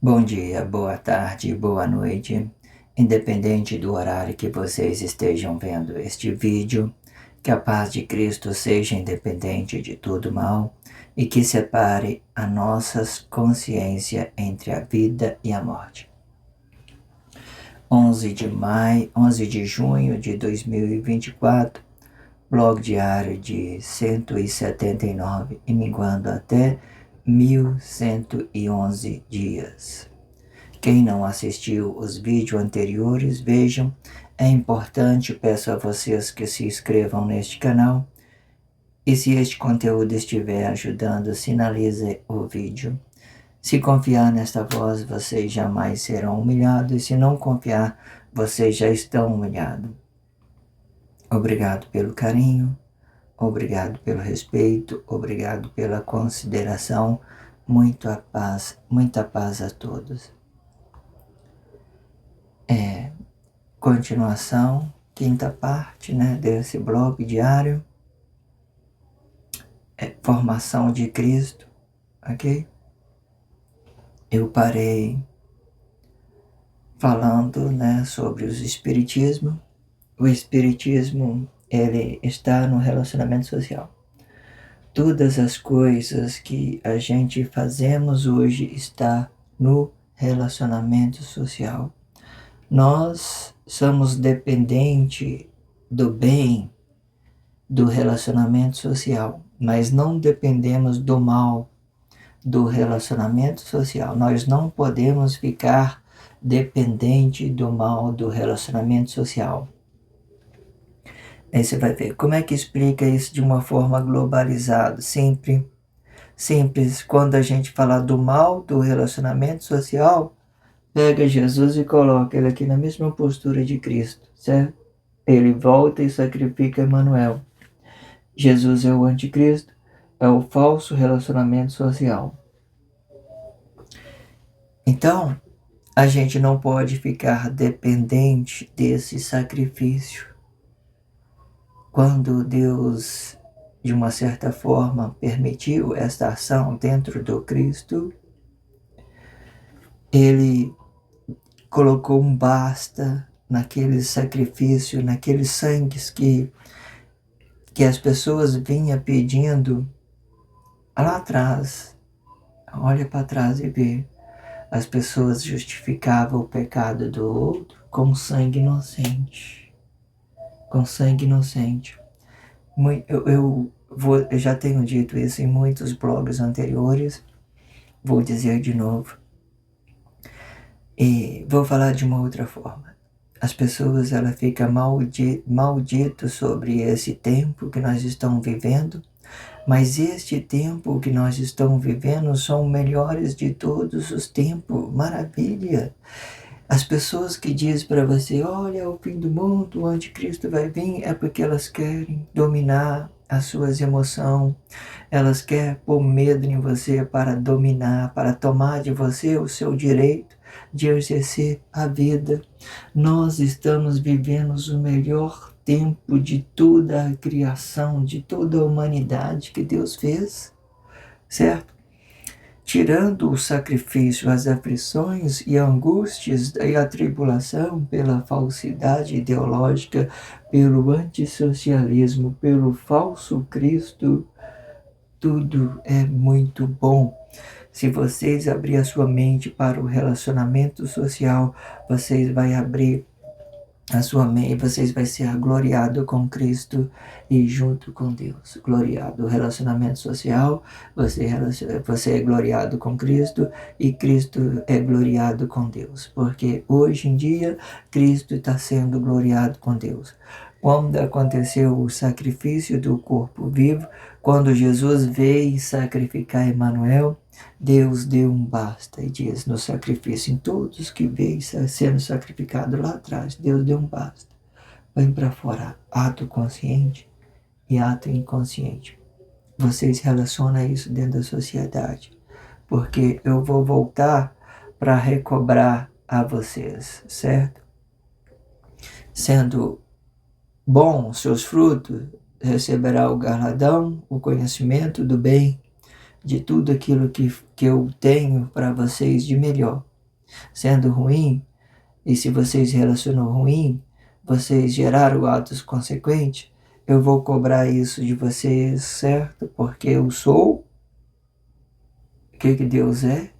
Bom dia, boa tarde, boa noite, independente do horário que vocês estejam vendo este vídeo, que a paz de Cristo seja independente de todo mal e que separe a nossa consciência entre a vida e a morte. 11 de junho de 2024, blog diário de 179 e minguando até 1111 dias. Quem não assistiu os vídeos anteriores, vejam. É importante, peço a vocês que se inscrevam neste canal. E se este conteúdo estiver ajudando, sinalize o vídeo. Se confiar nesta voz, vocês jamais serão humilhados. E se não confiar, vocês já estão humilhados. Obrigado pelo carinho. Obrigado pelo respeito, obrigado pela consideração, muita paz a todos. Continuação, quinta parte, desse blog diário, formação de Cristo, ok? Eu parei falando, sobre o Espiritismo. O Espiritismo, ele está no relacionamento social. Todas as coisas que a gente fazemos hoje está no relacionamento social. Nós somos dependentes do bem do relacionamento social, mas não dependemos do mal do relacionamento social. Nós não podemos ficar dependente do mal do relacionamento social. Aí você vai ver como é que explica isso de uma forma globalizada, simples. Quando a gente falar do mal do relacionamento social, pega Jesus e coloca ele aqui na mesma postura de Cristo, certo? Ele volta e sacrifica Emanuel. Jesus é o anticristo, é o falso relacionamento social. Então, a gente não pode ficar dependente desse sacrifício. Quando Deus, de uma certa forma, permitiu esta ação dentro do Cristo, Ele colocou um basta naquele sacrifício, naqueles sangues que as pessoas vinham pedindo lá atrás. Olha para trás e vê. As pessoas justificavam o pecado do outro com sangue inocente. Com sangue inocente. Eu já tenho dito isso em muitos blogs anteriores, vou dizer de novo. E vou falar de uma outra forma. As pessoas ficam malditas sobre esse tempo que nós estamos vivendo, mas este tempo que nós estamos vivendo são melhores de todos os tempos. Maravilha! As pessoas que dizem para você, olha, é o fim do mundo, o anticristo vai vir, é porque elas querem dominar as suas emoções, elas querem pôr medo em você para dominar, para tomar de você o seu direito de exercer a vida. Nós estamos vivendo o melhor tempo de toda a criação, de toda a humanidade que Deus fez, certo? Tirando o sacrifício, as aflições e angústias e a tribulação pela falsidade ideológica, pelo antissocialismo, pelo falso Cristo, tudo é muito bom. Se vocês abrirem a sua mente para o relacionamento social, vocês vão abrir a sua mente, vocês vão ser gloriados com Cristo e junto com Deus. Gloriado. O relacionamento social, você é gloriado com Cristo e Cristo é gloriado com Deus. Porque hoje em dia, Cristo está sendo gloriado com Deus. Quando aconteceu o sacrifício do corpo vivo, quando Jesus veio sacrificar Emanuel, Deus deu um basta e diz no sacrifício, em todos que veio sendo sacrificado lá atrás, Deus deu um basta. Vem para fora, ato consciente e ato inconsciente. Vocês relacionam isso dentro da sociedade, porque eu vou voltar para recobrar a vocês, certo? Sendo bom seus frutos, receberá o galardão, o conhecimento do bem, de tudo aquilo que eu tenho para vocês de melhor. Sendo ruim, e se vocês relacionam ruim, vocês geraram atos consequentes, eu vou cobrar isso de vocês, certo? Porque eu sou. O que Deus é?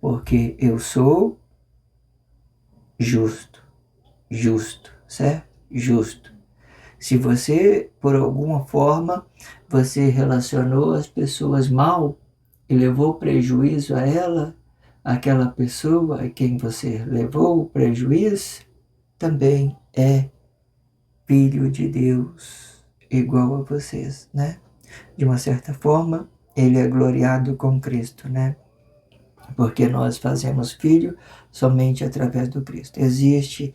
Porque eu sou justo. Justo, certo? Justo. Se você, por alguma forma, você relacionou as pessoas mal e levou prejuízo a ela, aquela pessoa a quem você levou o prejuízo, também é filho de Deus, igual a vocês, né? De uma certa forma, ele é gloriado com Cristo, né? Porque nós fazemos filho somente através do Cristo. Existe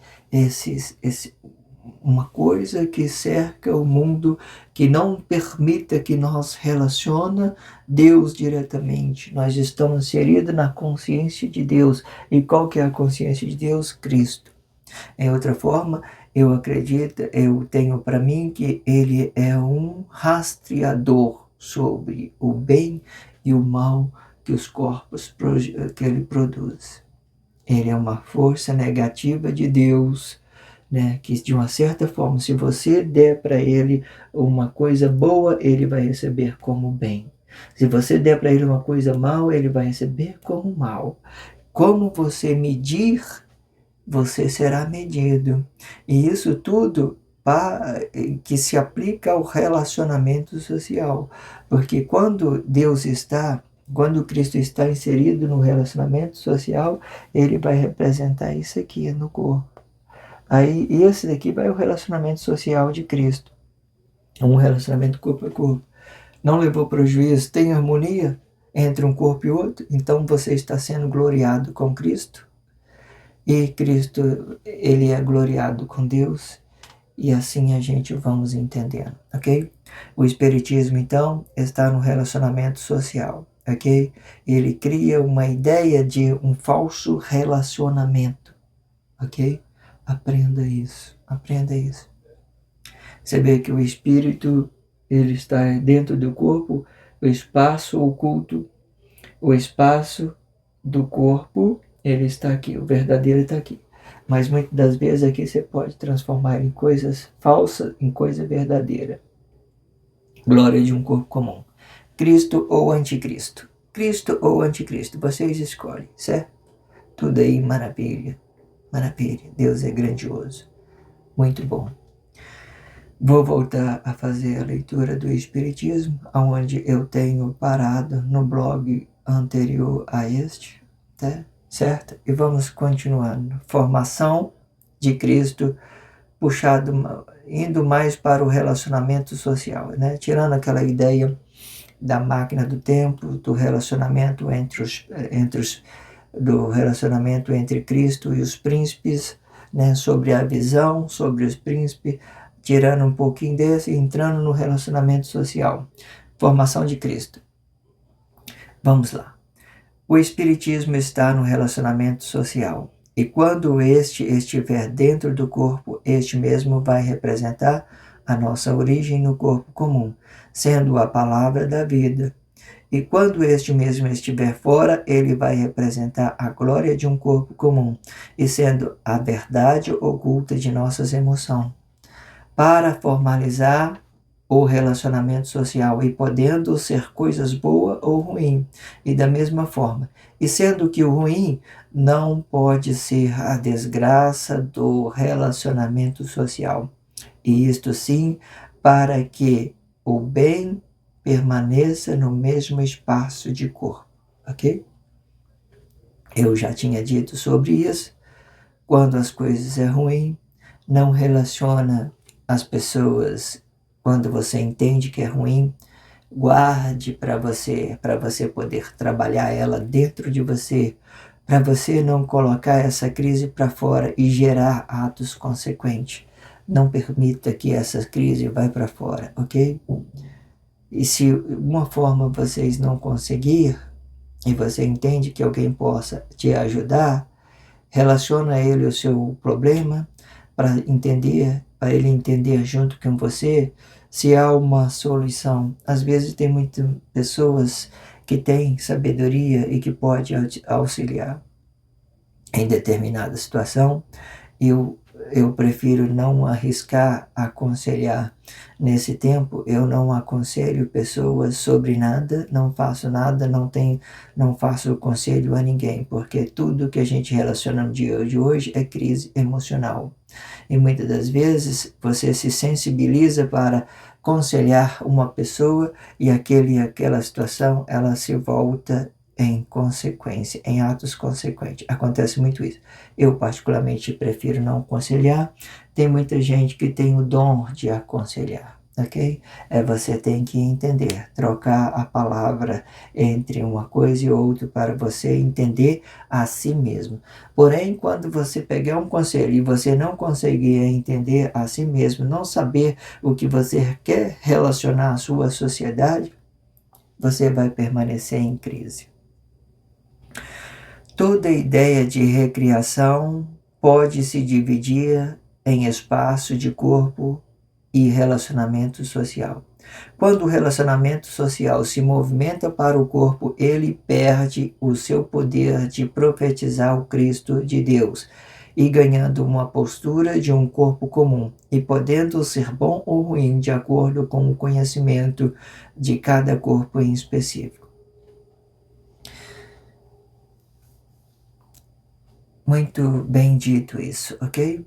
uma coisa que cerca o mundo, que não permita que nós relacione Deus diretamente. Nós estamos inseridos na consciência de Deus. E qual que é a consciência de Deus? Cristo. Em outra forma, eu acredito, eu tenho para mim que ele é um rastreador sobre o bem e o mal que os corpos que ele produz. Ele é uma força negativa de Deus, né? Que de uma certa forma, se você der para ele uma coisa boa, ele vai receber como bem. Se você der para ele uma coisa mal, ele vai receber como mal. Como você medir, você será medido. E isso tudo que se aplica ao relacionamento social. Porque quando Cristo está inserido no relacionamento social, ele vai representar isso aqui no corpo. Aí esse daqui vai o relacionamento social de Cristo. Um relacionamento corpo a corpo. Não levou prejuízo, tem harmonia entre um corpo e outro, então você está sendo gloriado com Cristo. E Cristo, ele é gloriado com Deus, e assim a gente vamos entendendo, ok? O Espiritismo, então, está no relacionamento social, ok? Ele cria uma ideia de um falso relacionamento, ok? Aprenda isso, aprenda isso. Você vê que o Espírito, ele está dentro do corpo, o espaço oculto, o espaço do corpo, ele está aqui, o verdadeiro está aqui. Mas muitas das vezes aqui você pode transformar em coisas falsas, em coisa verdadeira. Glória de um corpo comum. Cristo ou anticristo? Cristo ou anticristo? Vocês escolhem, certo? Tudo aí, maravilha. Maravilha. Deus é grandioso. Muito bom. Vou voltar a fazer a leitura do Espiritismo, onde eu tenho parado no blog anterior a este, tá? Certo? E vamos continuando. Formação de Cristo, indo mais para o relacionamento social, né? Tirando aquela ideia da máquina do tempo, do relacionamento do relacionamento entre Cristo e os príncipes, né? Sobre a visão, sobre os príncipes, tirando um pouquinho desse e entrando no relacionamento social. Formação de Cristo. Vamos lá. O Espiritismo está no relacionamento social, e quando este estiver dentro do corpo, este mesmo vai representar a nossa origem no corpo comum, sendo a palavra da vida. E quando este mesmo estiver fora, ele vai representar a glória de um corpo comum, e sendo a verdade oculta de nossas emoções. Para formalizar o relacionamento social, e podendo ser coisas boas ou ruins, e da mesma forma, e sendo que o ruim não pode ser a desgraça do relacionamento social, e isto sim, para que o bem permaneça no mesmo espaço de corpo, ok? Eu já tinha dito sobre isso. Quando as coisas é ruim, não relaciona as pessoas. Quando você entende que é ruim, Guarde para você poder trabalhar ela dentro de você, para você não colocar essa crise para fora e gerar atos consequentes. Não permita que essa crise vá para fora, ok? E se uma forma vocês não conseguir, e você entende que alguém possa te ajudar, relaciona a ele o seu problema para ele entender junto com você se há uma solução. Às vezes tem muitas pessoas que têm sabedoria e que pode auxiliar em determinada situação. Eu prefiro não arriscar aconselhar. Nesse tempo, eu não aconselho pessoas sobre nada, não faço nada, não faço conselho a ninguém, porque tudo que a gente relaciona no dia de hoje é crise emocional. E muitas das vezes você se sensibiliza para aconselhar uma pessoa e aquela situação, ela se volta em consequência, em atos consequentes. Acontece muito isso. Eu particularmente prefiro não aconselhar. Tem muita gente que tem o dom de aconselhar, ok? Você tem que entender, trocar a palavra entre uma coisa e outra para você entender a si mesmo. Porém, quando você pegar um conselho e você não conseguir entender a si mesmo, não saber o que você quer relacionar à sua sociedade, você vai permanecer em crise. Toda ideia de recriação pode se dividir em espaço de corpo e relacionamento social. Quando o relacionamento social se movimenta para o corpo, ele perde o seu poder de profetizar o Cristo de Deus e ganhando uma postura de um corpo comum e podendo ser bom ou ruim de acordo com o conhecimento de cada corpo em específico. Muito bem dito isso, ok?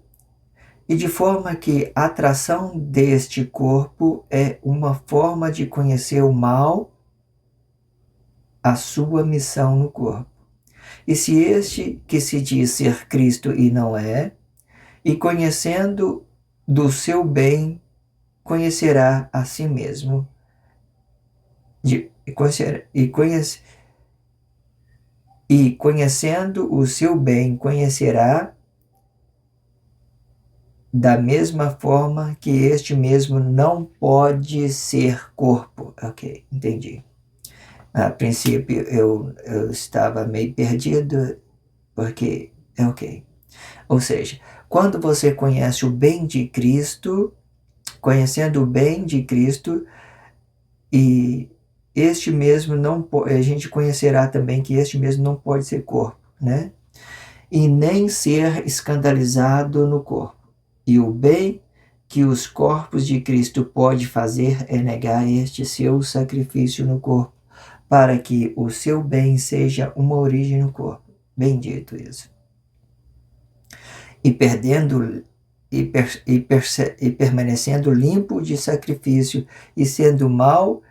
E de forma que a atração deste corpo é uma forma de conhecer o mal, a sua missão no corpo. E se este que se diz ser Cristo e não é, e conhecendo do seu bem, conhecerá a si mesmo, e conhecendo o seu bem, conhecerá da mesma forma que este mesmo não pode ser corpo. Ok, entendi. A princípio eu estava meio perdido, porque é ok. Ou seja, quando você conhece o bem de Cristo, conhecendo o bem de Cristo, e este mesmo não pode, a gente conhecerá também que este mesmo não pode ser corpo, né? E nem ser escandalizado no corpo. E o bem que os corpos de Cristo pode fazer é negar este seu sacrifício no corpo, para que o seu bem seja uma origem no corpo. Bendito isso. E permanecendo limpo de sacrifício e sendo mal,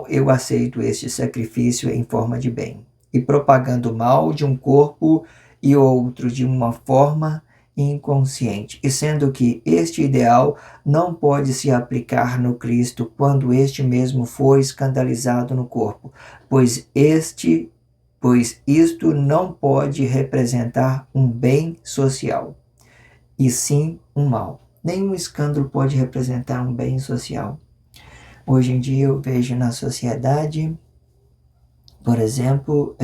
eu aceito este sacrifício em forma de bem. E propagando o mal de um corpo e outro de uma forma inconsciente, e sendo que este ideal não pode se aplicar no Cristo quando este mesmo foi escandalizado no corpo, pois isto não pode representar um bem social, e sim um mal. Nenhum escândalo pode representar um bem social. Hoje em dia eu vejo na sociedade, por exemplo,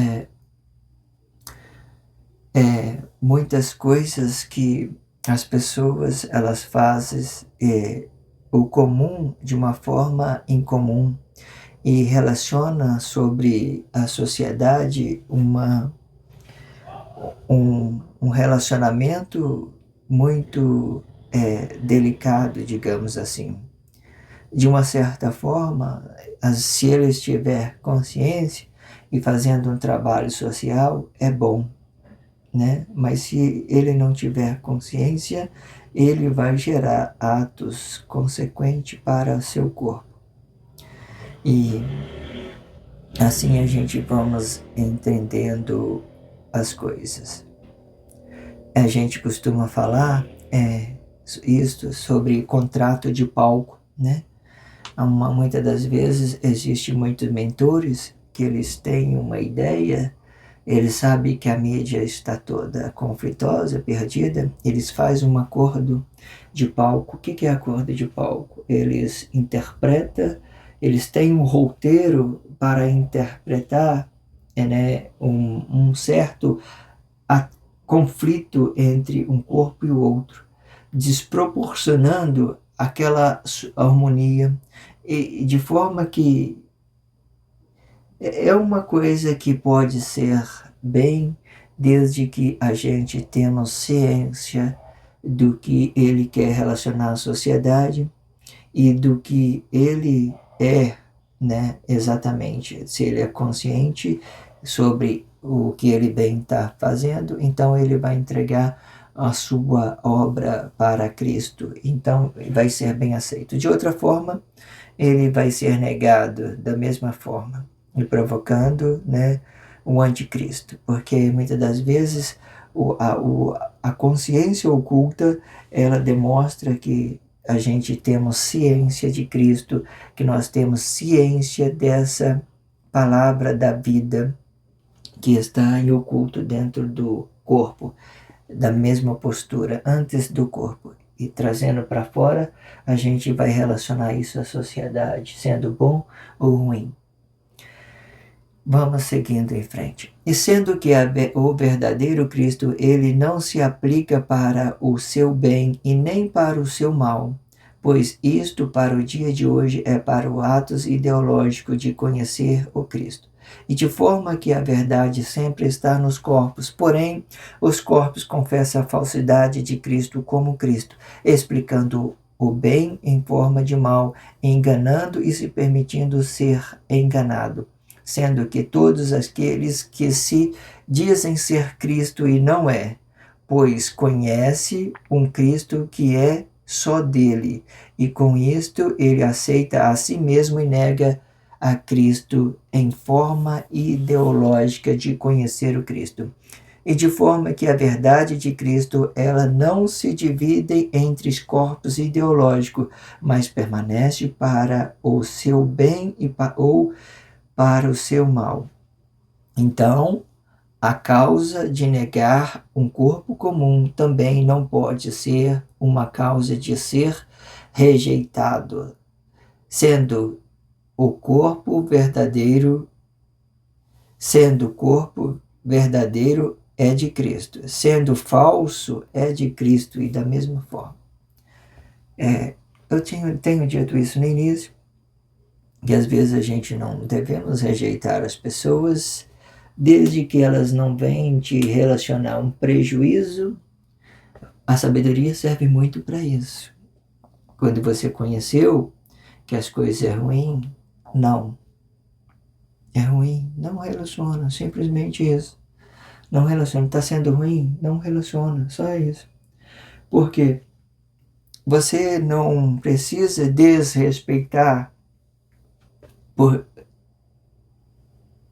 muitas coisas que as pessoas elas fazem o comum de uma forma incomum e relaciona sobre a sociedade um relacionamento muito delicado, digamos assim. De uma certa forma, se ele tiver consciência e fazendo um trabalho social, é bom, né? Mas se ele não tiver consciência, ele vai gerar atos consequentes para seu corpo. E assim a gente vamos entendendo as coisas. A gente costuma falar isto sobre contrato de palco. né? Muitas das vezes existem muitos mentores que eles têm uma ideia, eles sabem que a mídia está toda conflitosa, perdida, eles fazem um acordo de palco. O que é acordo de palco? Eles interpretam, eles têm um roteiro para interpretar, né, um certo conflito entre um corpo e o outro, desproporcionando aquela harmonia, e de forma que é uma coisa que pode ser bem, desde que a gente tenha ciência do que ele quer relacionar à sociedade e do que ele é, né, exatamente. Se ele é consciente sobre o que ele bem está fazendo, então ele vai entregar a sua obra para Cristo, então vai ser bem aceito. De outra forma, ele vai ser negado da mesma forma, e provocando, né, o anticristo, porque muitas das vezes a consciência oculta, ela demonstra que a gente temos ciência de Cristo, que nós temos ciência dessa palavra da vida que está em oculto dentro do corpo, da mesma postura antes do corpo. E trazendo para fora, a gente vai relacionar isso à sociedade, sendo bom ou ruim. Vamos seguindo em frente. E sendo que o verdadeiro Cristo, ele não se aplica para o seu bem e nem para o seu mal, pois isto para o dia de hoje é para o ato ideológico de conhecer o Cristo. E de forma que a verdade sempre está nos corpos, porém os corpos confessam a falsidade de Cristo como Cristo, explicando o bem em forma de mal, enganando e se permitindo ser enganado, sendo que todos aqueles que se dizem ser Cristo e não é, pois conhece um Cristo que é só dele, e com isto ele aceita a si mesmo e nega a Cristo em forma ideológica de conhecer o Cristo. E de forma que a verdade de Cristo, ela não se divide entre os corpos ideológicos, mas permanece para o seu bem ou para o seu mal. Então, a causa de negar um corpo comum também não pode ser uma causa de ser rejeitado, sendo o corpo verdadeiro é de Cristo, sendo falso é de Cristo, e da mesma forma. Eu tenho dito isso no início, que às vezes a gente não devemos rejeitar as pessoas, desde que elas não venham te relacionar um prejuízo. A sabedoria serve muito para isso. Quando você conheceu que as coisas é ruim, não. É ruim, não relaciona, simplesmente isso. Não relaciona, está sendo ruim, não relaciona, só isso. Porque você não precisa desrespeitar por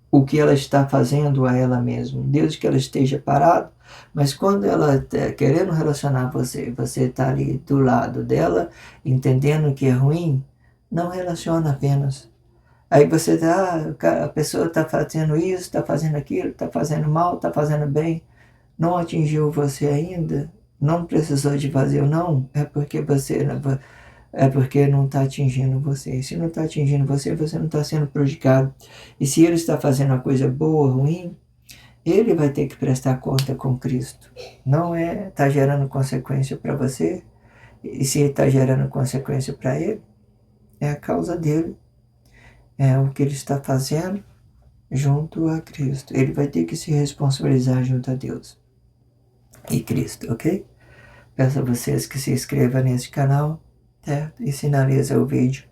o que ela está fazendo a ela mesma, desde que ela esteja parada, mas quando ela está querendo relacionar você está ali do lado dela, entendendo que é ruim, não relaciona apenas. Aí você a pessoa está fazendo isso, está fazendo aquilo, está fazendo mal, está fazendo bem, não atingiu você ainda, não precisou de fazer ou não, é porque não está atingindo você. Se não está atingindo você, você não está sendo prejudicado. E se ele está fazendo uma coisa boa ou ruim, ele vai ter que prestar conta com Cristo. Não está gerando consequência para você, e se está gerando consequência para ele, é a causa dele. É o que ele está fazendo junto a Cristo. Ele vai ter que se responsabilizar junto a Deus e Cristo, ok? Peço a vocês que se inscrevam nesse canal, certo? E sinaliza o vídeo.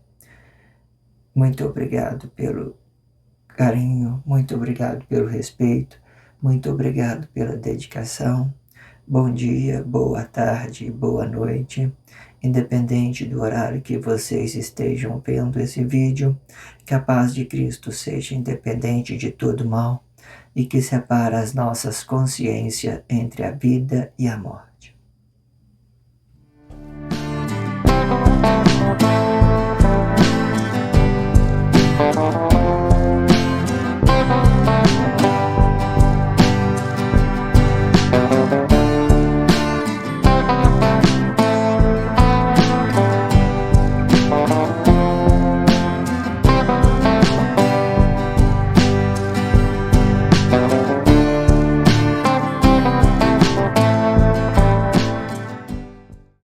Muito obrigado pelo carinho, muito obrigado pelo respeito, muito obrigado pela dedicação. Bom dia, boa tarde, boa noite. Independente do horário que vocês estejam vendo esse vídeo, que a paz de Cristo seja independente de todo mal e que separe as nossas consciências entre a vida e a morte.